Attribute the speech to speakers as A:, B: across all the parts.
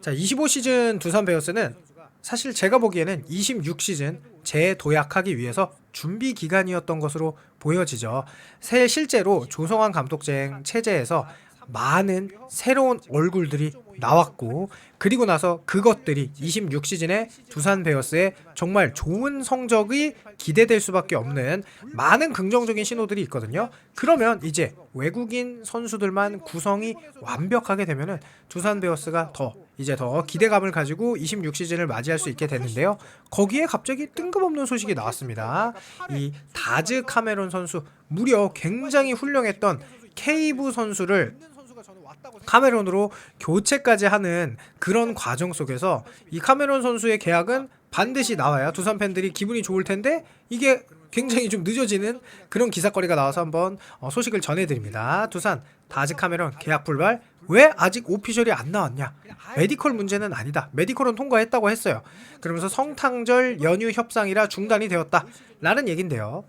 A: 자, 25시즌 두산 베어스는 사실 제가 보기에는 26시즌 재도약하기 위해서 준비 기간이었던 것으로 보여지죠. 실제로 조성환 감독쟁 체제에서 많은 새로운 얼굴들이 나왔고, 그리고 나서 그것들이 26시즌에 두산 베어스의 정말 좋은 성적이 기대될 수밖에 없는 많은 긍정적인 신호들이 있거든요. 그러면 이제 외국인 선수들만 구성이 완벽하게 되면은 두산 베어스가 더 기대감을 가지고 26시즌을 맞이할 수 있게 됐는데요. 거기에 갑자기 뜬금없는 소식이 나왔습니다. 이 다즈 카메론 선수, 무려 굉장히 훌륭했던 케이브 선수를 카메론으로 교체까지 하는 그런 과정 속에서 이 카메론 선수의 계약은 반드시 나와야 두산 팬들이 기분이 좋을 텐데, 이게 굉장히 좀 늦어지는 그런 기사거리가 나와서 한번 소식을 전해드립니다. 두산 다즈 카메론 계약 불발. 왜 아직 오피셜이 안 나왔냐? 메디컬 문제는 아니다. 메디컬은 통과했다고 했어요. 그러면서 성탄절 연휴 협상이라 중단이 되었다 라는 얘긴데요.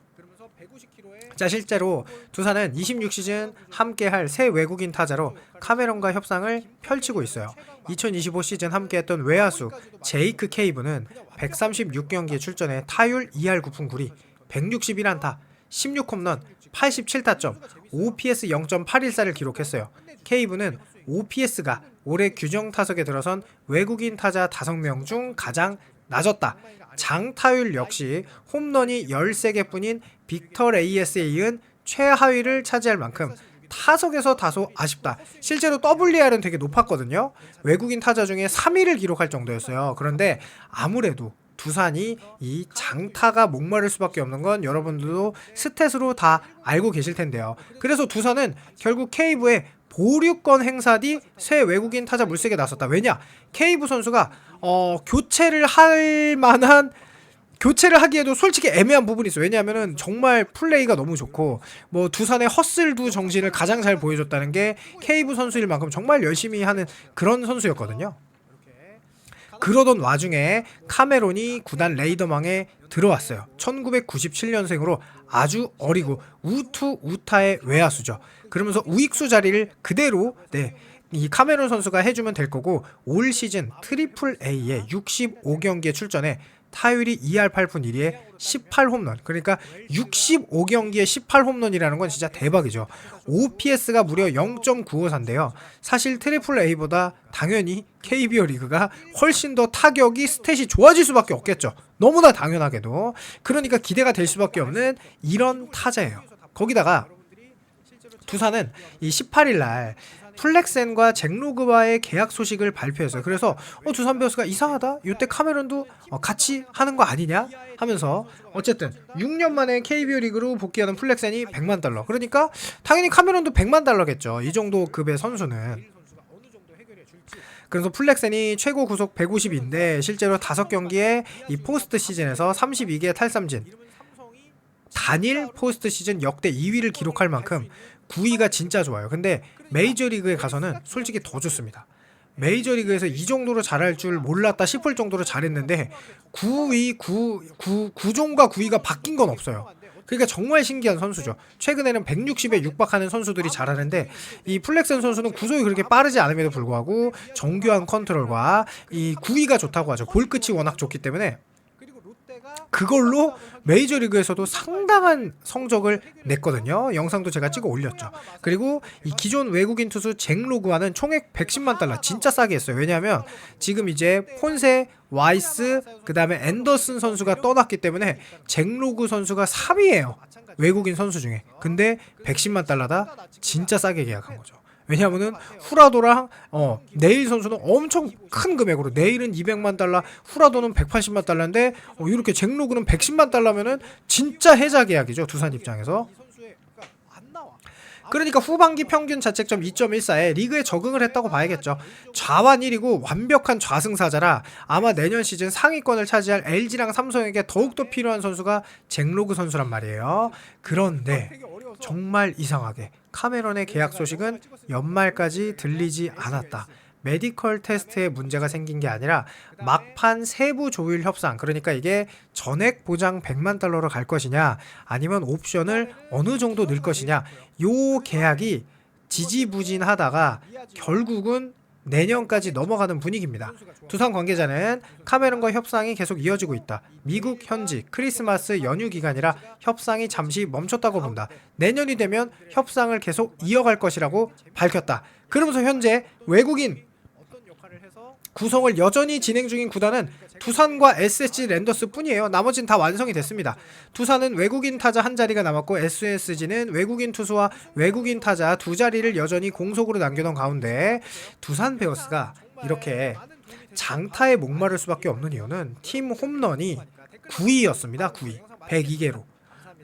A: 자, 실제로 두산은 26시즌 함께할 새 외국인 타자로 카메론과 협상을 펼치고 있어요. 2025 시즌 함께했던 외야수 제이크 케이브는 136경기에 출전해 타율 2할 9푼 9리, 161안타, 16홈런, 87타점, OPS 0.814를 기록했어요. 케이브는 OPS가 올해 규정 타석에 들어선 외국인 타자 5명 중 가장 낮았다. 장타율 역시 홈런이 13개뿐인 빅터 레이에스에 이은 최하위를 차지할 만큼 타석에서 다소 아쉽다. 실제로 WR은 되게 높았거든요. 외국인 타자 중에 3위를 기록할 정도였어요. 그런데 아무래도 두산이 이 장타가 목마를 수밖에 없는 건 여러분들도 스탯으로 다 알고 계실 텐데요. 그래서 두산은 결국 케이브의 보류권 행사 뒤 새 외국인 타자 물색에 나섰다. 왜냐? 케이브 선수가 교체를 하기에도 솔직히 애매한 부분이 있어요. 왜냐하면은 정말 플레이가 너무 좋고, 뭐 두산의 허슬두 정신을 가장 잘 보여줬다는 게 케이브 선수일 만큼 정말 열심히 하는 그런 선수였거든요. 그러던 와중에 카메론이 구단 레이더망에 들어왔어요. 1997년생으로 아주 어리고 우타의 외야수죠. 그러면서 우익수 자리를 그대로 이 카메론 선수가 해주면 될 거고, 올 시즌 트리플 A에 65경기에 출전해 타율이 2할 8푼 1리에 18홈런. 그러니까 65경기에 18홈런이라는 건 진짜 대박이죠. OPS가 무려 0.954인데요. 사실 트리플 A보다 당연히 KBO 리그가 훨씬 더 타격이 스탯이 좋아질 수밖에 없겠죠. 너무나 당연하게도. 그러니까 기대가 될 수밖에 없는 이런 타자예요. 거기다가 두산은 이 18일날 플렉센과 잭로그와의 계약 소식을 발표했어요. 그래서 두산 베어스가 이상하다? 이때 카메론도 같이 하는 거 아니냐? 하면서 어쨌든 6년 만에 KBO 리그로 복귀하는 플렉센이 100만 달러. 그러니까 당연히 카메론도 100만 달러겠죠. 이 정도 급의 선수는. 그래서 플렉센이 최고 구속 150인데 실제로 5경기에 이 포스트 시즌에서 32개 탈삼진, 단일 포스트 시즌 역대 2위를 기록할 만큼 구위가 진짜 좋아요. 근데 메이저리그에 가서는 솔직히 더 좋습니다. 메이저리그에서 이 정도로 잘할 줄 몰랐다 싶을 정도로 잘했는데 구종과 구위가 바뀐 건 없어요. 그러니까 정말 신기한 선수죠. 최근에는 160에 육박하는 선수들이 잘하는데 이 플렉센 선수는 구속이 그렇게 빠르지 않음에도 불구하고 정교한 컨트롤과 이 구위가 좋다고 하죠. 볼 끝이 워낙 좋기 때문에 그걸로 메이저리그에서도 상당한 성적을 냈거든요. 영상도 제가 찍어 올렸죠. 그리고 이 기존 외국인 투수 잭로그와는 총액 110만 달러 진짜 싸게 했어요. 왜냐하면 지금 이제 폰세, 와이스, 그 다음에 앤더슨 선수가 떠났기 때문에 잭로그 선수가 3위예요. 외국인 선수 중에. 근데 110만 달러다 진짜 싸게 계약한 거죠. 왜냐하면은 후라도랑 네일 선수는 엄청 큰 금액으로, 네일은 200만 달러, 후라도는 180만 달러인데 이렇게 잭로그는 110만 달러면은 진짜 혜자 계약이죠. 두산 입장에서. 그러니까 후반기 평균 자책점 2.14에 리그에 적응을 했다고 봐야겠죠. 좌완 1이고 완벽한 좌승사자라 아마 내년 시즌 상위권을 차지할 LG랑 삼성에게 더욱더 필요한 선수가 잭로그 선수란 말이에요. 그런데 정말 이상하게 카메론의 계약 소식은 연말까지 들리지 않았다. 메디컬 테스트에 문제가 생긴 게 아니라 막판 세부 조율 협상, 그러니까 이게 전액 보장 100만 달러로 갈 것이냐 아니면 옵션을 어느 정도 넣을 것이냐, 요 계약이 지지부진하다가 결국은 내년까지 넘어가는 분위기입니다. 두산 관계자는 카메론과 협상이 계속 이어지고 있다. 미국 현지 크리스마스 연휴 기간이라 협상이 잠시 멈췄다고 본다. 내년이 되면 협상을 계속 이어갈 것이라고 밝혔다. 그러면서 현재 외국인 구성을 여전히 진행 중인 구단은 두산과 SSG 랜더스 뿐이에요. 나머지는 다 완성이 됐습니다. 두산은 외국인 타자 한 자리가 남았고 SSG는 외국인 투수와 외국인 타자 두 자리를 여전히 공석으로 남겨놓은 가운데 두산 베어스가 이렇게 장타에 목마를 수밖에 없는 이유는 팀 홈런이 9위였습니다. 9위. 102개로.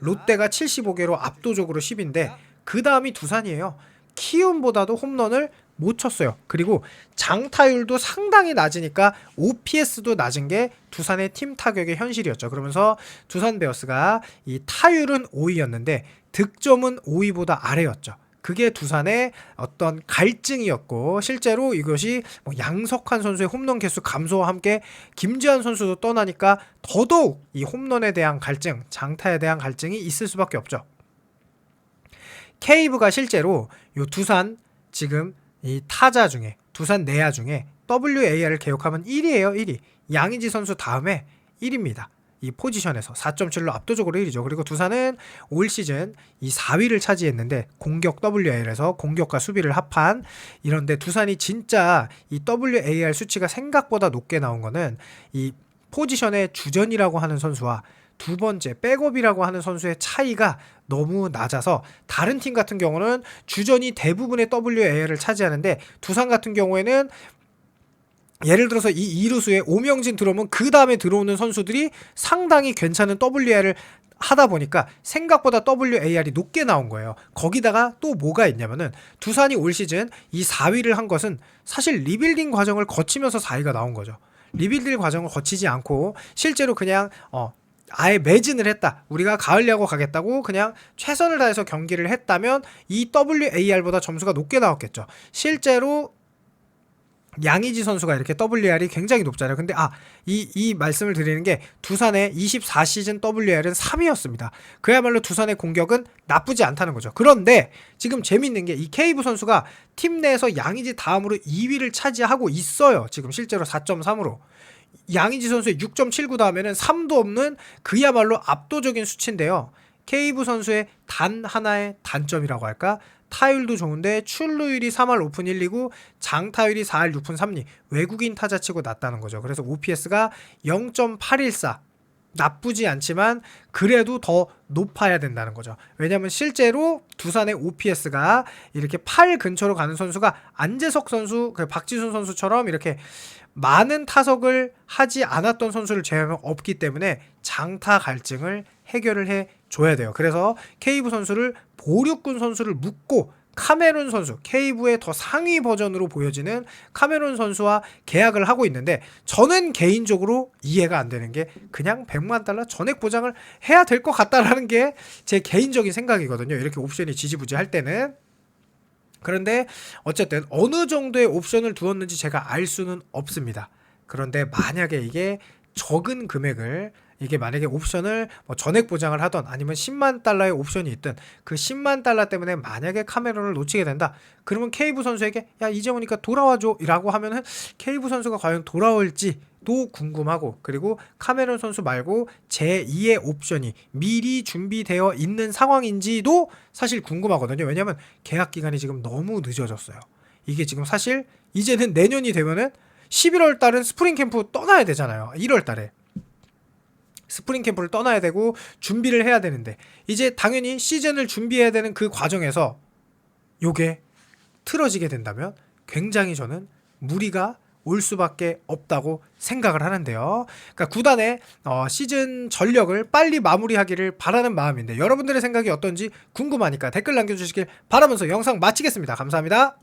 A: 롯데가 75개로 압도적으로 10인데 그 다음이 두산이에요. 키움보다도 홈런을 못 쳤어요. 그리고 장타율도 상당히 낮으니까 OPS도 낮은 게 두산의 팀 타격의 현실이었죠. 그러면서 두산 베어스가 이 타율은 5위였는데 득점은 5위보다 아래였죠. 그게 두산의 어떤 갈증이었고 실제로 이것이 뭐 양석환 선수의 홈런 개수 감소와 함께 김지한 선수도 떠나니까 더더욱 이 홈런에 대한 갈증, 장타에 대한 갈증이 있을 수밖에 없죠. 케이브가 실제로 요 두산 지금 이 타자 중에 두산 내야 중에 WAR을 개혁하면 1위예요. 1위. 양의지 선수 다음에 1위입니다. 이 포지션에서 4.7로 압도적으로 1위죠. 그리고 두산은 올 시즌 이 4위를 차지했는데 공격 WAR에서 공격과 수비를 합한 이런데 두산이 진짜 이 WAR 수치가 생각보다 높게 나온 거는 이 포지션의 주전이라고 하는 선수와 두 번째 백업이라고 하는 선수의 차이가 너무 낮아서 다른 팀 같은 경우는 주전이 대부분의 WAR을 차지하는데 두산 같은 경우에는 예를 들어서 이 2루수에 오명진 들어오면 그 다음에 들어오는 선수들이 상당히 괜찮은 WAR을 하다 보니까 생각보다 WAR이 높게 나온 거예요. 거기다가 또 뭐가 있냐면은 두산이 올 시즌 이 4위를 한 것은 사실 리빌딩 과정을 거치면서 4위가 나온 거죠. 리빌딩 과정을 거치지 않고 실제로 그냥 아예 매진을 했다. 우리가 가을 야구 가겠다고 그냥 최선을 다해서 경기를 했다면 이 WAR보다 점수가 높게 나왔겠죠. 실제로 양의지 선수가 이렇게 WAR이 굉장히 높잖아요. 근데 이 말씀을 드리는 게 두산의 24시즌 WAR은 3위였습니다. 그야말로 두산의 공격은 나쁘지 않다는 거죠. 그런데 지금 재밌는 게 이 케이브 선수가 팀 내에서 양의지 다음으로 2위를 차지하고 있어요. 지금 실제로 4.3으로. 양의지 선수의 6.79 다음에는 3도 없는 그야말로 압도적인 수치인데요. 케이브 선수의 단 하나의 단점이라고 할까? 타율도 좋은데 출루율이 3할 5푼 1리고 장타율이 4할 6푼 3리 외국인 타자치고 낮다는 거죠. 그래서 OPS가 0.814 나쁘지 않지만 그래도 더 높아야 된다는 거죠. 왜냐하면 실제로 두산의 OPS가 이렇게 8 근처로 가는 선수가 안재석 선수, 박지순 선수처럼 이렇게 많은 타석을 하지 않았던 선수를 제외하면 없기 때문에 장타 갈증을 해결을 해줘야 돼요. 그래서 케이브 선수를 보류군 선수를 묶고 카메론 선수, 케이브의 더 상위 버전으로 보여지는 카메론 선수와 계약을 하고 있는데 저는 개인적으로 이해가 안 되는 게 그냥 100만 달러 전액 보장을 해야 될 것 같다라는 게 제 개인적인 생각이거든요. 이렇게 옵션이 지지부지할 때는. 그런데 어쨌든 어느 정도의 옵션을 두었는지 제가 알 수는 없습니다. 그런데 만약에 이게 적은 금액을 이게 만약에 옵션을 뭐 전액 보장을 하던 아니면 10만 달러의 옵션이 있든 그 10만 달러 때문에 만약에 카메론을 놓치게 된다. 그러면 케이브 선수에게 야 이제 오니까 돌아와줘 라고 하면은 케이브 선수가 과연 돌아올지도 궁금하고 그리고 카메론 선수 말고 제2의 옵션이 미리 준비되어 있는 상황인지도 사실 궁금하거든요. 왜냐면 계약 기간이 지금 너무 늦어졌어요. 이게 지금 사실 이제는 내년이 되면은 11월 달은 스프링 캠프 떠나야 되잖아요. 1월 달에. 스프링 캠프를 떠나야 되고 준비를 해야 되는데 이제 당연히 시즌을 준비해야 되는 그 과정에서 요게 틀어지게 된다면 굉장히 저는 무리가 올 수밖에 없다고 생각을 하는데요. 그러니까 구단의 시즌 전력을 빨리 마무리하기를 바라는 마음인데 여러분들의 생각이 어떤지 궁금하니까 댓글 남겨주시길 바라면서 영상 마치겠습니다. 감사합니다.